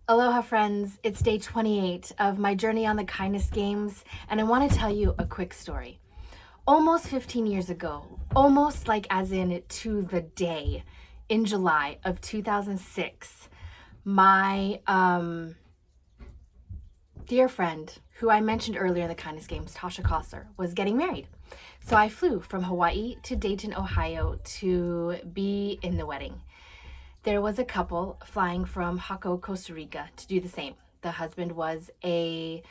Aloha friends, it's day 28 of my journey on the kindness games, and I want to tell you a quick story. Almost 15 years ago, almost like as in to the day, in July of 2006, my dear friend, who I mentioned earlier in the kindness games, Tasha Costa, was getting married. So I flew from Hawaii to Dayton, Ohio to be in the wedding. There was a couple flying from Jacó, Costa Rica to do the same. The husband was a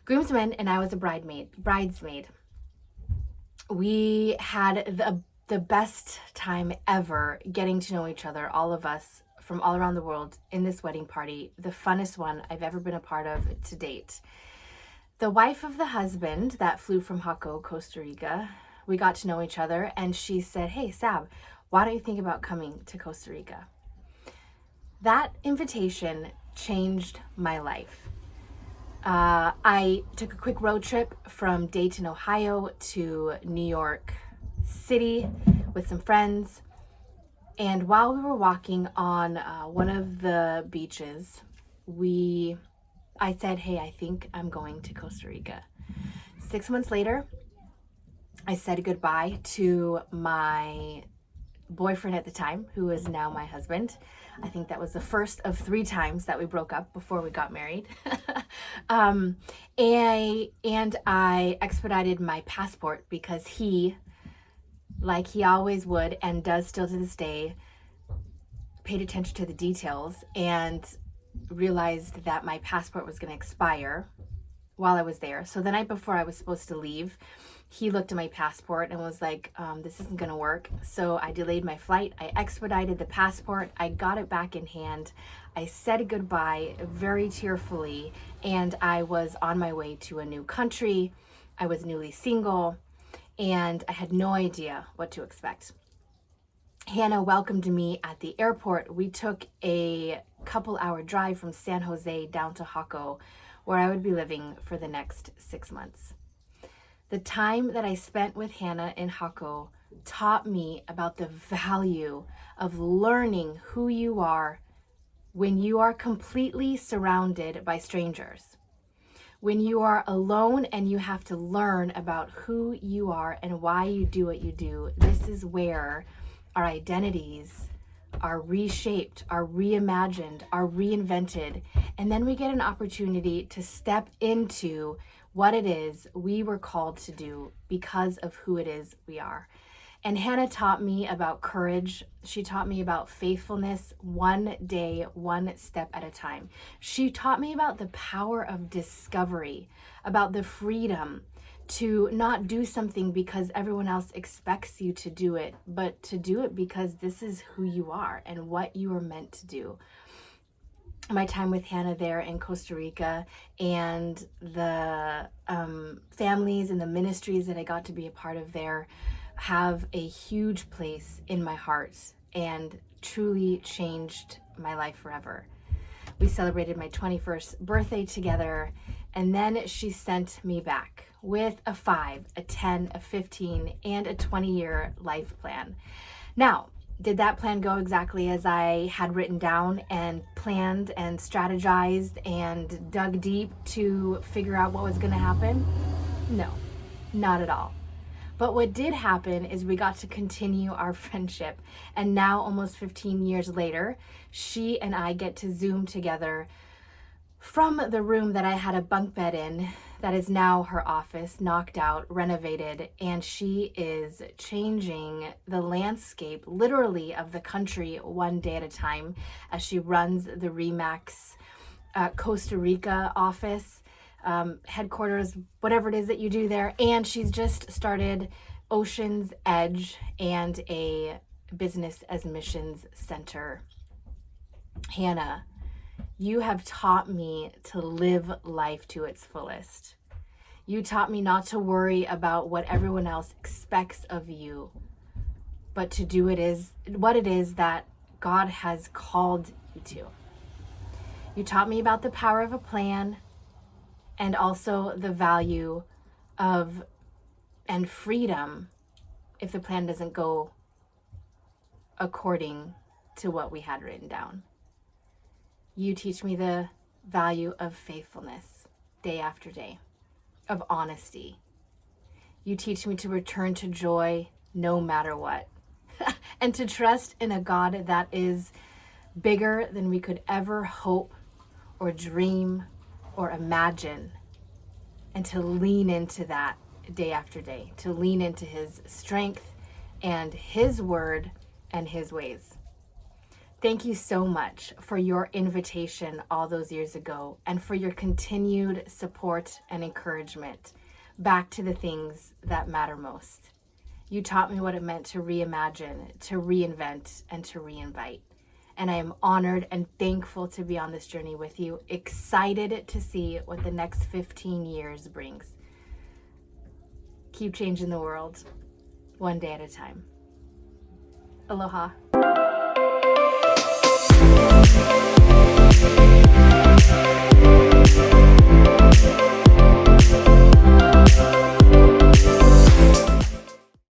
groomsman and I was a bridesmaid. We had the best time ever getting to know each other, all of us from all around the world in this wedding party, the funnest one I've ever been a part of to date. The wife of the husband that flew from Jacó, Costa Rica, we got to know each other and she said, "Hey, Sab, why don't you think about coming to Costa Rica?" That invitation changed my life. I took a quick road trip from Dayton, Ohio to New York City with some friends. And while we were walking on one of the beaches, I said, "Hey, I think I'm going to Costa Rica." 6 months later, I said goodbye to my boyfriend at the time, who is now my husband. I think that was the first of 3 times that we broke up before we got married. um, and I expedited my passport because he, like he always would and does still to this day, paid attention to the details and realized that my passport was going to expire while I was there. So the night before I was supposed to leave, he looked at my passport and was like, this isn't going to work. So I delayed my flight. I expedited the passport. I got it back in hand. I said goodbye very tearfully, and I was on my way to a new country. I was newly single, and I had no idea what to expect. Hannah welcomed me at the airport. We took a couple-hour drive from San Jose down to Jacó, where I would be living for the next 6 months. The time that I spent with Hannah in Jacó taught me about the value of learning who you are when you are completely surrounded by strangers. When you are alone and you have to learn about who you are and why you do what you do, this is where our identities are reshaped, are reimagined, are reinvented, and then we get an opportunity to step into what it is we were called to do because of who it is we are. And Hannah taught me about courage. She taught me about faithfulness, one day, one step at a time. She taught me about the power of discovery, about the freedom to not do something because everyone else expects you to do it, but to do it because this is who you are and what you are meant to do. My time with Hannah there in Costa Rica and the families and the ministries that I got to be a part of there have a huge place in my heart and truly changed my life forever. We celebrated my 21st birthday together, and then she sent me back with a 5, a 10, a 15, and a 20-year life plan. Now, did that plan go exactly as I had written down and planned and strategized and dug deep to figure out what was going to happen? No, not at all. But what did happen is we got to continue our friendship. And now, almost 15 years later, she and I get to Zoom together from the room that I had a bunk bed in, that is now her office, knocked out, renovated, and she is changing the landscape, literally, of the country one day at a time as she runs the Remax Costa Rica office, headquarters, whatever it is that you do there. And she's just started Ocean's Edge and a business as missions center. Hannah, you have taught me to live life to its fullest. You taught me not to worry about what everyone else expects of you, but to do what it is that God has called you to. You taught me about the power of a plan and also the value of and freedom if the plan doesn't go according to what we had written down. You teach me the value of faithfulness day after day, of honesty. You teach me to return to joy no matter what, and to trust in a God that is bigger than we could ever hope or dream or imagine, and to lean into that day after day, to lean into his strength and his word and his ways. Thank you so much for your invitation all those years ago and for your continued support and encouragement back to the things that matter most. You taught me what it meant to reimagine, to reinvent, and to reinvite. And I am honored and thankful to be on this journey with you, excited to see what the next 15 years brings. Keep changing the world, one day at a time. Aloha.